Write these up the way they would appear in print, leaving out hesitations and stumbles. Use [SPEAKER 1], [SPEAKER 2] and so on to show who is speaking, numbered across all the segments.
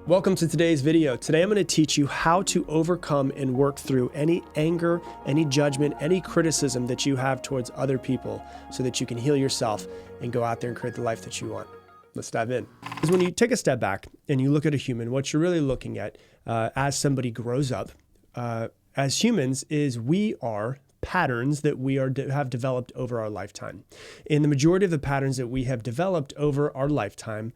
[SPEAKER 1] Welcome to today's video. Today I'm going to teach you how to overcome and work through any anger, any judgment, any criticism that you have towards other people so that you can heal yourself and go out there and create the life that you want. Let's dive in. Because when you take a step back and you look at a human, what you're really looking at as somebody grows up, as humans, is we are patterns that we have developed over our lifetime. And the majority of the patterns that we have developed over our lifetime,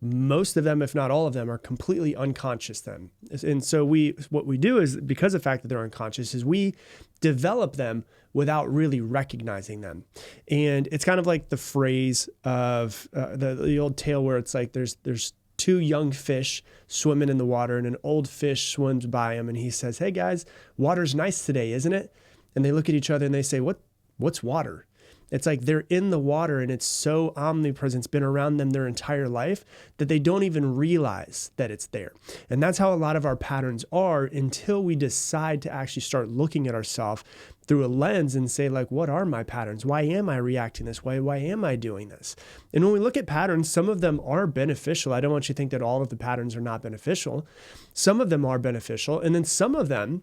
[SPEAKER 1] most of them, if not all of them, are completely unconscious then. And so what we do is, because of the fact that they're unconscious, is we develop them without really recognizing them. And it's kind of like the phrase of the old tale where it's like there's two young fish swimming in the water and an old fish swims by them and he says, "Hey guys, water's nice today, isn't it?" And they look at each other and they say, what's water? It's like they're in the water and it's so omnipresent, it's been around them their entire life that they don't even realize that it's there. And that's how a lot of our patterns are until we decide to actually start looking at ourselves through a lens and say, like, what are my patterns? Why am I reacting this way? Why am I doing this? And when we look at patterns, some of them are beneficial. I don't want you to think that all of the patterns are not beneficial. Some of them are beneficial. And then some of them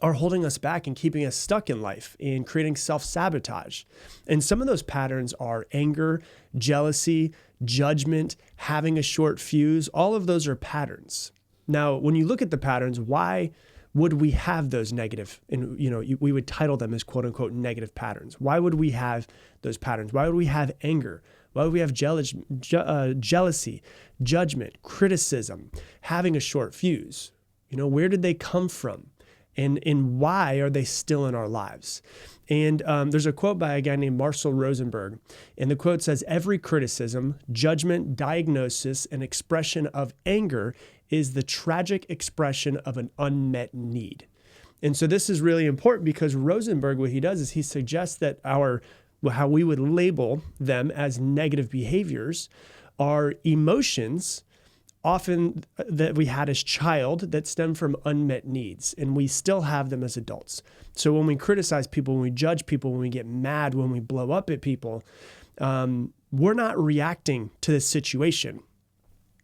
[SPEAKER 1] are holding us back and keeping us stuck in life and creating self-sabotage. And some of those patterns are anger, jealousy, judgment, having a short fuse. All of those are patterns. Now, when you look at the patterns, why would we have those negative, and we would title them as quote unquote negative patterns? Why would we have those patterns? Why would we have anger? Why would we have jealousy, judgment, criticism, having a short fuse? Where did they come from? And why are they still in our lives? And there's a quote by a guy named Marshall Rosenberg. And the quote says, "Every criticism, judgment, diagnosis, and expression of anger is the tragic expression of an unmet need." And so this is really important because Rosenberg, what he does is he suggests that how we would label them as negative behaviors are emotions often that we had as child that stem from unmet needs, and we still have them as adults. So when we criticize people, when we judge people, when we get mad, when we blow up at people, we're not reacting to the situation.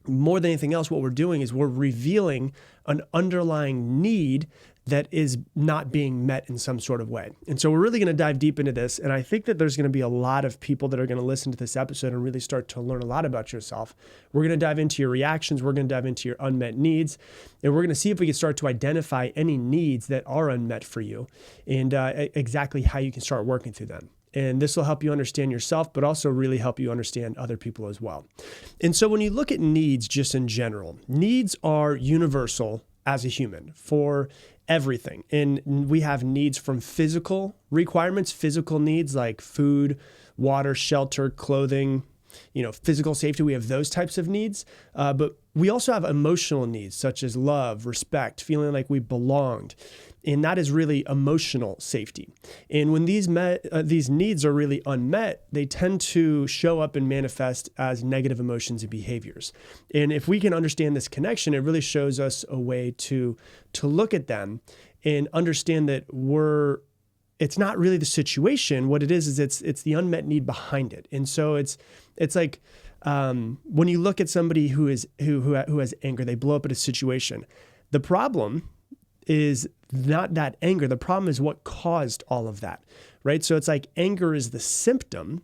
[SPEAKER 1] More than anything else, what we're doing is we're revealing an underlying need that is not being met in some sort of way. And so we're really going to dive deep into this. And I think that there's going to be a lot of people that are going to listen to this episode and really start to learn a lot about yourself. We're going to dive into your reactions. We're going to dive into your unmet needs. And we're going to see if we can start to identify any needs that are unmet for you and exactly how you can start working through them. And this will help you understand yourself, but also really help you understand other people as well. And so when you look at needs just in general, needs are universal as a human for everything. And we have needs from physical requirements, physical needs like food, water, shelter, clothing, physical safety. We have those types of needs. But we also have emotional needs such as love, respect, feeling like we belonged. And that is really emotional safety. And when these needs are really unmet, they tend to show up and manifest as negative emotions and behaviors. And if we can understand this connection, it really shows us a way to look at them and understand that it's not really the situation. What it is it's the unmet need behind it. And so it's like when you look at somebody who has anger, they blow up at a situation. The problem is not that anger. The problem is what caused all of that, right? So it's like anger is the symptom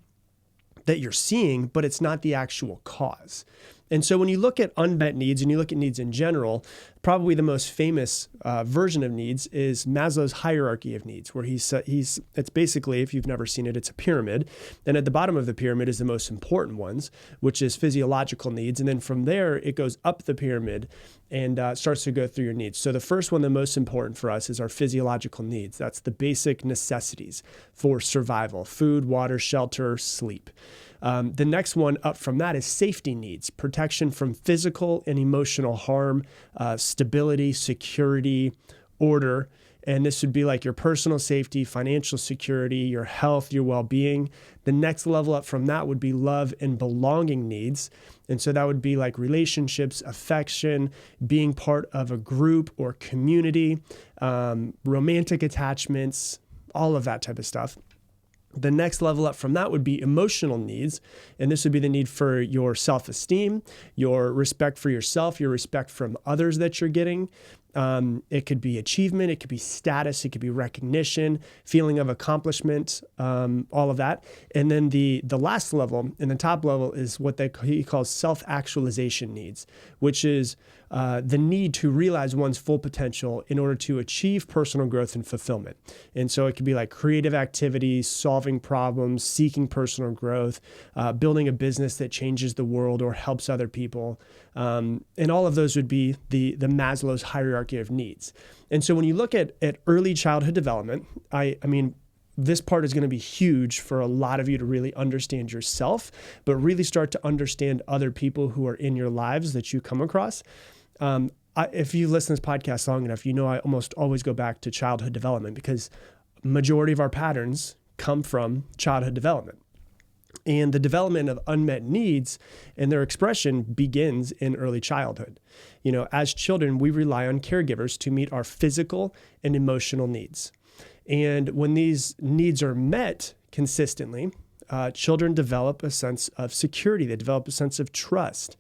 [SPEAKER 1] that you're seeing, but it's not the actual cause. And so when you look at unmet needs and you look at needs in general, probably the most famous version of needs is Maslow's hierarchy of needs, where it's basically, if you've never seen it, it's a pyramid. And at the bottom of the pyramid is the most important ones, which is physiological needs. And then from there, it goes up the pyramid and starts to go through your needs. So the first one, the most important for us, is our physiological needs. That's the basic necessities for survival: food, water, shelter, sleep. The next one up from that is safety needs: protection from physical and emotional harm, stability, security, order. And this would be like your personal safety, financial security, your health, your well-being. The next level up from that would be love and belonging needs. And so that would be like relationships, affection, being part of a group or community, romantic attachments, all of that type of stuff. The next level up from that would be emotional needs. And this would be the need for your self-esteem, your respect for yourself, your respect from others that you're getting. It could be achievement, it could be status, it could be recognition, feeling of accomplishment, all of that. And then the last level, and the top level, is what he calls self-actualization needs, which is the need to realize one's full potential in order to achieve personal growth and fulfillment. And so it could be like creative activities, solving problems, seeking personal growth, building a business that changes the world or helps other people. And all of those would be the Maslow's hierarchy of needs. And so when you look at early childhood development, I mean, this part is going to be huge for a lot of you to really understand yourself, but really start to understand other people who are in your lives that you come across. If you listen to this podcast long enough, you know I almost always go back to childhood development because majority of our patterns come from childhood development. And the development of unmet needs and their expression begins in early childhood. You know, as children, we rely on caregivers to meet our physical and emotional needs. And when these needs are met consistently, children develop a sense of security. They develop a sense of trust.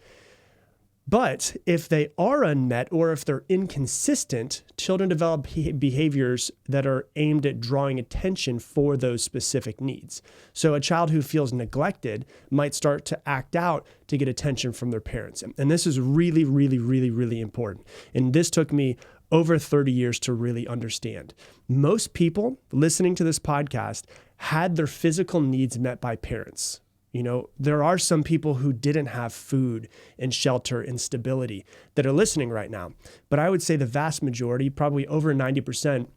[SPEAKER 1] But if they are unmet or if they're inconsistent, children develop behaviors that are aimed at drawing attention for those specific needs. So a child who feels neglected might start to act out to get attention from their parents. And this is really, really, really, really important. And this took me over 30 years to really understand. Most people listening to this podcast had their physical needs met by parents. You know, there are some people who didn't have food and shelter and stability that are listening right now. But I would say the vast majority, probably over 90%,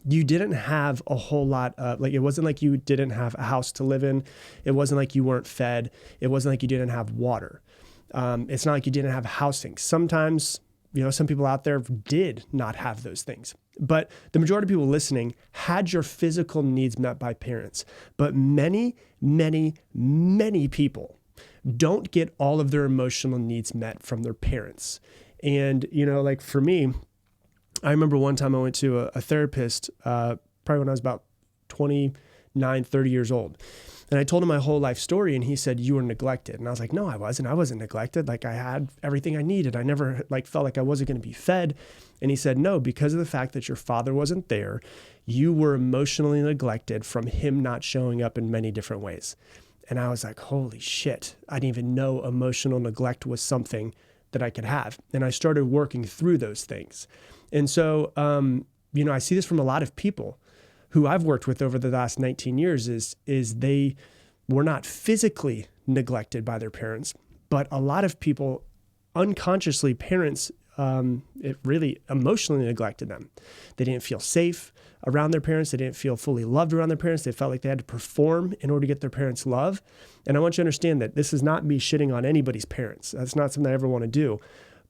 [SPEAKER 1] you didn't have a whole lot of, like, it wasn't like you didn't have a house to live in. It wasn't like you weren't fed. It wasn't like you didn't have water. It's not like you didn't have housing. Sometimes, you know, some people out there did not have those things. But the majority of people listening had your physical needs met by parents. But many, many, many people don't get all of their emotional needs met from their parents. And, you know, like for me, I remember one time I went to a therapist, probably when I was about 29, 30 years old. And I told him my whole life story, and he said, "You were neglected." And I was like, "No, I wasn't. I wasn't neglected. Like, I had everything I needed. I never felt like I wasn't going to be fed." And he said, "No, because of the fact that your father wasn't there, you were emotionally neglected from him not showing up in many different ways." And I was like, holy shit. I didn't even know emotional neglect was something that I could have. And I started working through those things. And so, you know, I see this from a lot of people who I've worked with over the last 19 years is they were not physically neglected by their parents, but a lot of people unconsciously, parents, it really emotionally neglected them. They didn't feel safe around their parents. They didn't feel fully loved around their parents. They felt like they had to perform in order to get their parents' love. And I want you to understand that this is not me shitting on anybody's parents. That's not something I ever want to do.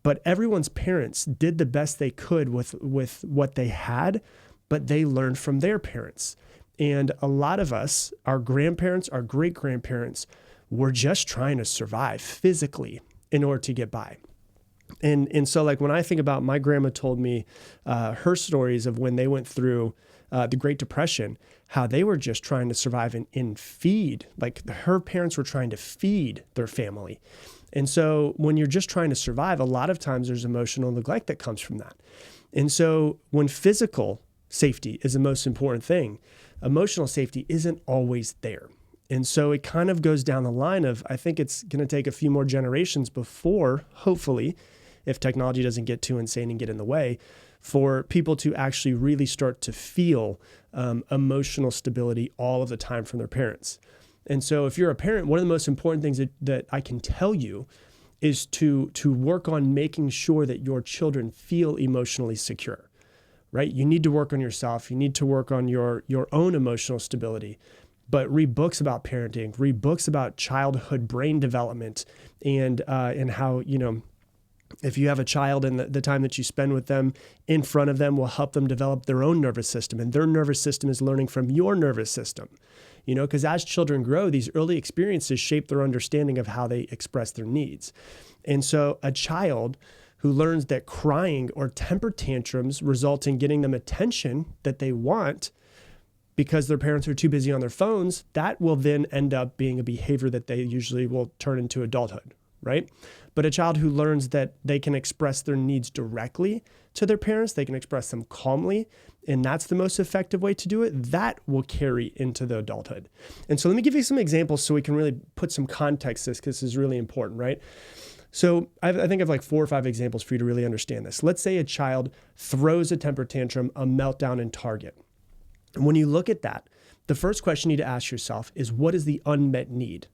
[SPEAKER 1] But everyone's parents did the best they could with what they had, but they learned from their parents. And a lot of us, our grandparents, our great-grandparents, were just trying to survive physically in order to get by. And so, like, when I think about, my grandma told me her stories of when they went through the Great Depression, how they were just trying to survive and feed. Like, her parents were trying to feed their family. And so when you're just trying to survive, a lot of times there's emotional neglect that comes from that. And so when physical safety is the most important thing, emotional safety isn't always there. And so it kind of goes down the line of, I think it's going to take a few more generations before, hopefully, if technology doesn't get too insane and get in the way, for people to actually really start to feel emotional stability all of the time from their parents. And so if you're a parent, one of the most important things that I can tell you is to work on making sure that your children feel emotionally secure, right? You need to work on yourself. You need to work on your own emotional stability. But read books about parenting, read books about childhood brain development, and how, you know, if you have a child and the time that you spend with them in front of them will help them develop their own nervous system, and their nervous system is learning from your nervous system. You know, because as children grow, these early experiences shape their understanding of how they express their needs. And so a child who learns that crying or temper tantrums result in getting them attention that they want, because their parents are too busy on their phones, that will then end up being a behavior that they usually will turn into adulthood, right? But a child who learns that they can express their needs directly to their parents, they can express them calmly, and that's the most effective way to do it, that will carry into the adulthood. And so let me give you some examples so we can really put some context to this, because this is really important, right? So I think I have like 4 or 5 examples for you to really understand this. Let's say a child throws a temper tantrum, a meltdown in Target. And when you look at that, the first question you need to ask yourself is, what is the unmet need?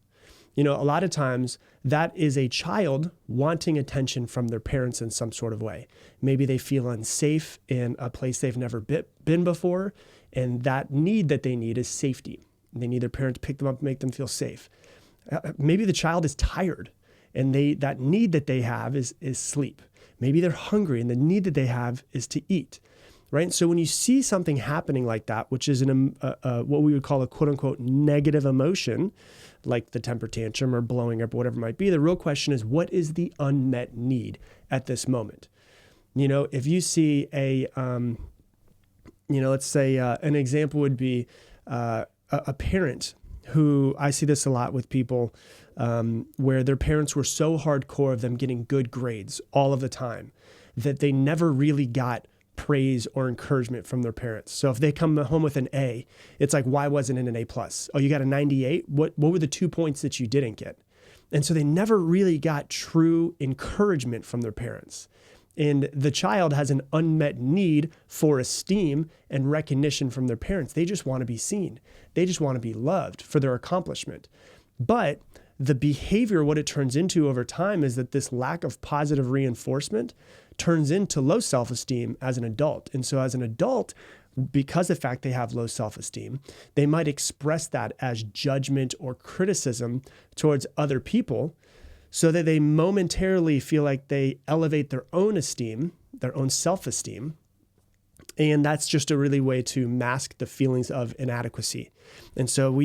[SPEAKER 1] A lot of times that is a child wanting attention from their parents in some sort of way. Maybe they feel unsafe in a place they've never been before, and that need that they need is safety. They need their parents to pick them up and make them feel safe. Maybe the child is tired, and that need that they have is sleep. Maybe they're hungry, and the need that they have is to eat. Right? So when you see something happening like that, which is what we would call a quote unquote negative emotion, like the temper tantrum or blowing up, whatever it might be, the real question is, what is the unmet need at this moment? If you see let's say an example would be a parent who, I see this a lot with people, where their parents were so hardcore of them getting good grades all of the time that they never really got praise or encouragement from their parents. So if they come home with an A, it's like, why wasn't it an A+? Oh, you got a 98? What were the 2 points that you didn't get? And so they never really got true encouragement from their parents. And the child has an unmet need for esteem and recognition from their parents. They just want to be seen. They just want to be loved for their accomplishment. But the behavior, what it turns into over time, is that this lack of positive reinforcement turns into low self-esteem as an adult. And so as an adult, because of the fact they have low self-esteem, they might express that as judgment or criticism towards other people, so that they momentarily feel like they elevate their own esteem, their own self-esteem. And that's just a really way to mask the feelings of inadequacy. And so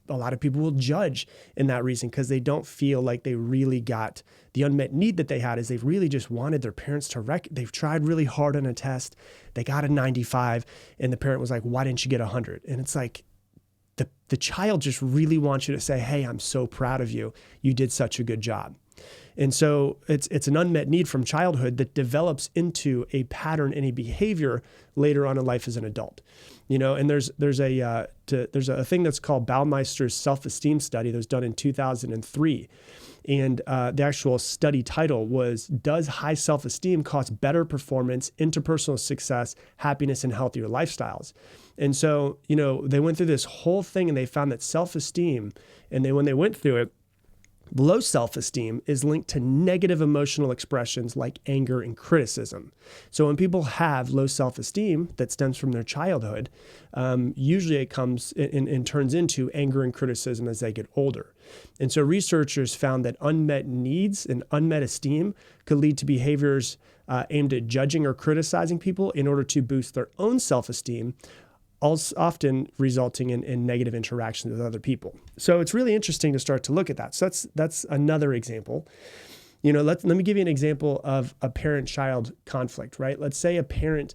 [SPEAKER 1] a lot of people will judge in that reason, because they don't feel like they really got the unmet need that they had. Is they really just wanted their parents to they've tried really hard on a test. They got a 95 and the parent was like, why didn't you get 100? And it's like, the child just really wants you to say, hey, I'm so proud of you. You did such a good job. And so it's an unmet need from childhood that develops into a pattern and a behavior later on in life as an adult. And there's a thing that's called Baumeister's self-esteem study that was done in 2003. And the actual study title was, does high self-esteem cause better performance, interpersonal success, happiness, and healthier lifestyles? And so, they went through this whole thing and they found that self-esteem, when they went through it, low self-esteem is linked to negative emotional expressions like anger and criticism. So when people have low self-esteem that stems from their childhood, usually it comes and turns into anger and criticism as they get older. And so researchers found that unmet needs and unmet esteem could lead to behaviors aimed at judging or criticizing people in order to boost their own self-esteem, often resulting in negative interactions with other people. So it's really interesting to start to look at that. So that's another example. Let me give you an example of a parent-child conflict, right? Let's say a parent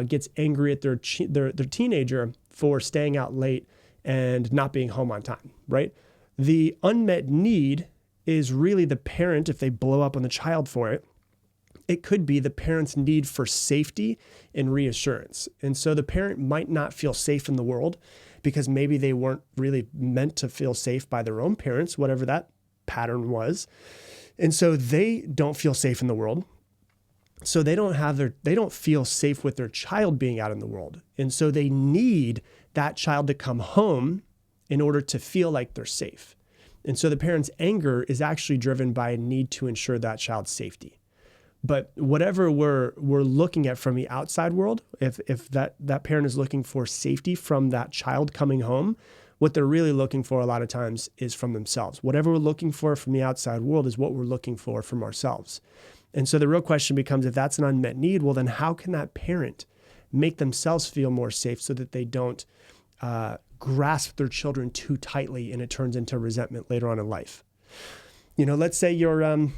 [SPEAKER 1] gets angry at their teenager for staying out late and not being home on time, right? The unmet need is really the parent, if they blow up on the child for it, it could be the parent's need for safety and reassurance. And so the parent might not feel safe in the world because maybe they weren't really meant to feel safe by their own parents, whatever that pattern was. And so they don't feel safe in the world. So they don't feel safe with their child being out in the world. And so they need that child to come home in order to feel like they're safe. And so the parent's anger is actually driven by a need to ensure that child's safety. But whatever we're looking at from the outside world, if that parent is looking for safety from that child coming home, what they're really looking for a lot of times is from themselves. Whatever we're looking for from the outside world is what we're looking for from ourselves. And so the real question becomes, if that's an unmet need, well, then how can that parent make themselves feel more safe so that they don't grasp their children too tightly and it turns into resentment later on in life? Let's say you're...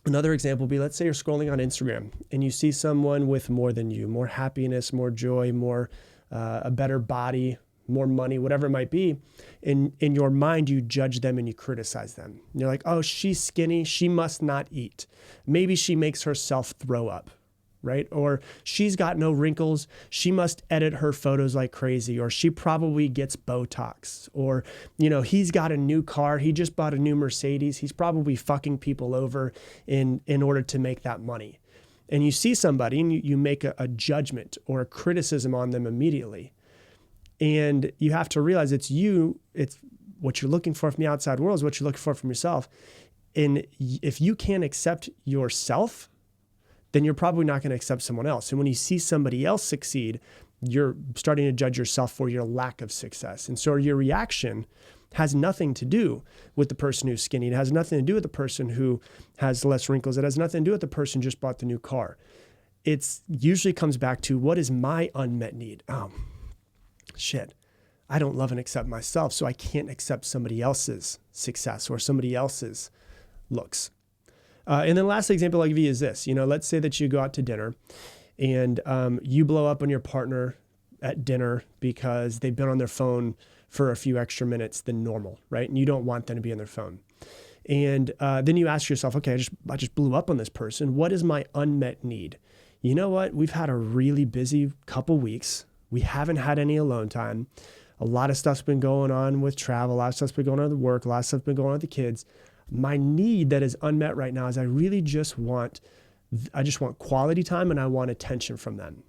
[SPEAKER 1] Another example would be, let's say you're scrolling on Instagram and you see someone with more than you, more happiness, more joy, more a better body, more money, whatever it might be. In your mind, you judge them and you criticize them. You're like, oh, she's skinny. She must not eat. Maybe she makes herself throw up, right? Or she's got no wrinkles. She must edit her photos like crazy. Or she probably gets Botox. Or, he's got a new car. He just bought a new Mercedes. He's probably fucking people over in order to make that money. And you see somebody and you make a judgment or a criticism on them immediately. And you have to realize it's what you're looking for from the outside world is what you're looking for from yourself. And if you can't accept yourself, then you're probably not going to accept someone else. And when you see somebody else succeed, you're starting to judge yourself for your lack of success. And so your reaction has nothing to do with the person who's skinny. It has nothing to do with the person who has less wrinkles. It has nothing to do with the person who just bought the new car. It's usually comes back to, what is my unmet need? Oh, shit. I don't love and accept myself, so I can't accept somebody else's success or somebody else's looks. And then last example I'll give you is this. Let's say that you go out to dinner and you blow up on your partner at dinner because they've been on their phone for a few extra minutes than normal, right? And you don't want them to be on their phone. And then you ask yourself, okay, I just blew up on this person. What is my unmet need? You know what? We've had a really busy couple weeks. We haven't had any alone time. A lot of stuff's been going on with travel. A lot of stuff's been going on with work. A lot of stuff's been going on with the kids. My need that is unmet right now is I just want quality time and I want attention from them.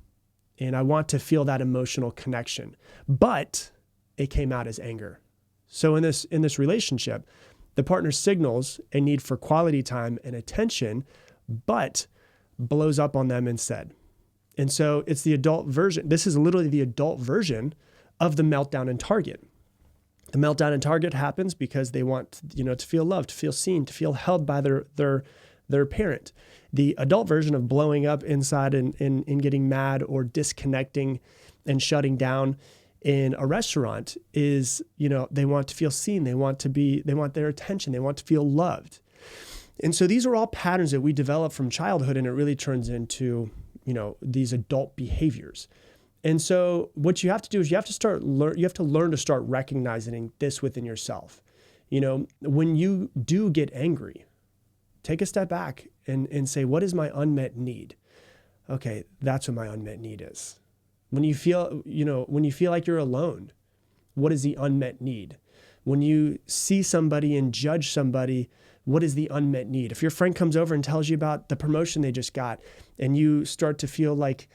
[SPEAKER 1] And I want to feel that emotional connection. But it came out as anger. So in this relationship, the partner signals a need for quality time and attention, but blows up on them instead. And so it's the adult version. This is literally the adult version of the meltdown in Target. The meltdown in Target happens because they want, to feel loved, to feel seen, to feel held by their parent. The adult version of blowing up inside and getting mad or disconnecting and shutting down in a restaurant is, they want to feel seen. They want their attention. They want to feel loved. And so these are all patterns that we develop from childhood, and it really turns into, these adult behaviors. And so what you have to do is you have to learn to start recognizing this within yourself. When you do get angry, take a step back and say, what is my unmet need? Okay, that's what my unmet need is. When you feel like you're alone, what is the unmet need? When you see somebody and judge somebody, what is the unmet need? If your friend comes over and tells you about the promotion they just got and you start to feel like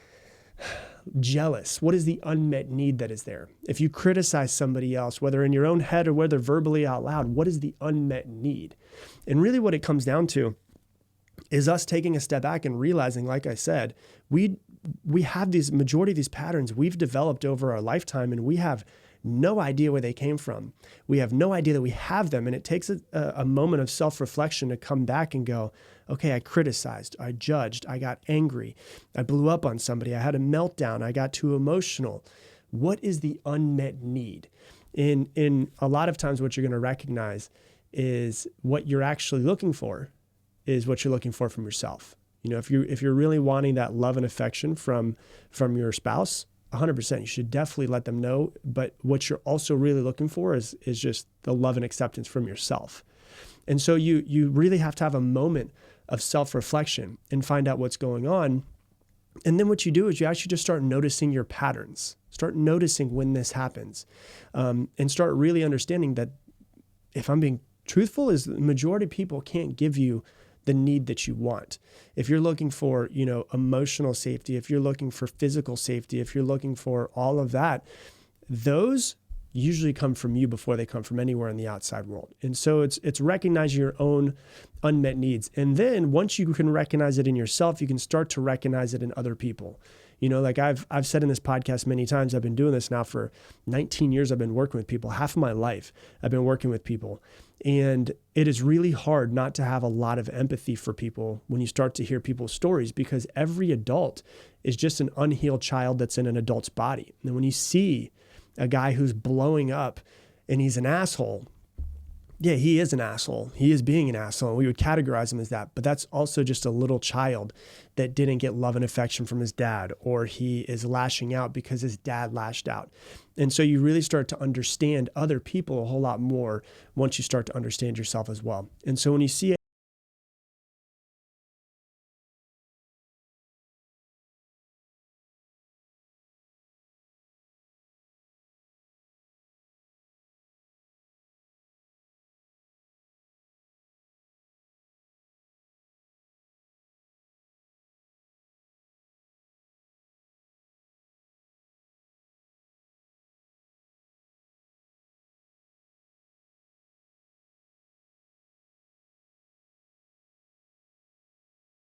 [SPEAKER 1] jealous, what is the unmet need that is there? If you criticize somebody else, whether in your own head or whether verbally out loud, what is the unmet need? And really what it comes down to is us taking a step back and realizing, like I said, we have these majority of these patterns we've developed over our lifetime, and we have no idea where they came from. We have no idea that we have them. And it takes a moment of self-reflection to come back and go, okay, I criticized, I judged, I got angry, I blew up on somebody, I had a meltdown, I got too emotional. What is the unmet need? In a lot of times what you're going to recognize is what you're actually looking for is what you're looking for from yourself. If you're really wanting that love and affection from your spouse, 100%, you should definitely let them know. But what you're also really looking for is just the love and acceptance from yourself. And so you really have to have a moment of self-reflection and find out what's going on. And then what you do is you actually just start noticing your patterns, start noticing when this happens, and start really understanding that, if I'm being truthful, is the majority of people can't give you the need that you want. If you're looking for, emotional safety, if you're looking for physical safety, if you're looking for all of that, those usually come from you before they come from anywhere in the outside world. And so it's recognizing your own unmet needs. And then once you can recognize it in yourself, you can start to recognize it in other people. Like I've said in this podcast many times, I've been doing this now for 19 years. I've been working with people. Half of my life I've been working with people. And it is really hard not to have a lot of empathy for people when you start to hear people's stories, because every adult is just an unhealed child that's in an adult's body. And when you see a guy who's blowing up and he's an asshole, yeah, he is an asshole. He is being an asshole. And we would categorize him as that. But that's also just a little child that didn't get love and affection from his dad, or he is lashing out because his dad lashed out. And so you really start to understand other people a whole lot more once you start to understand yourself as well. And so when you see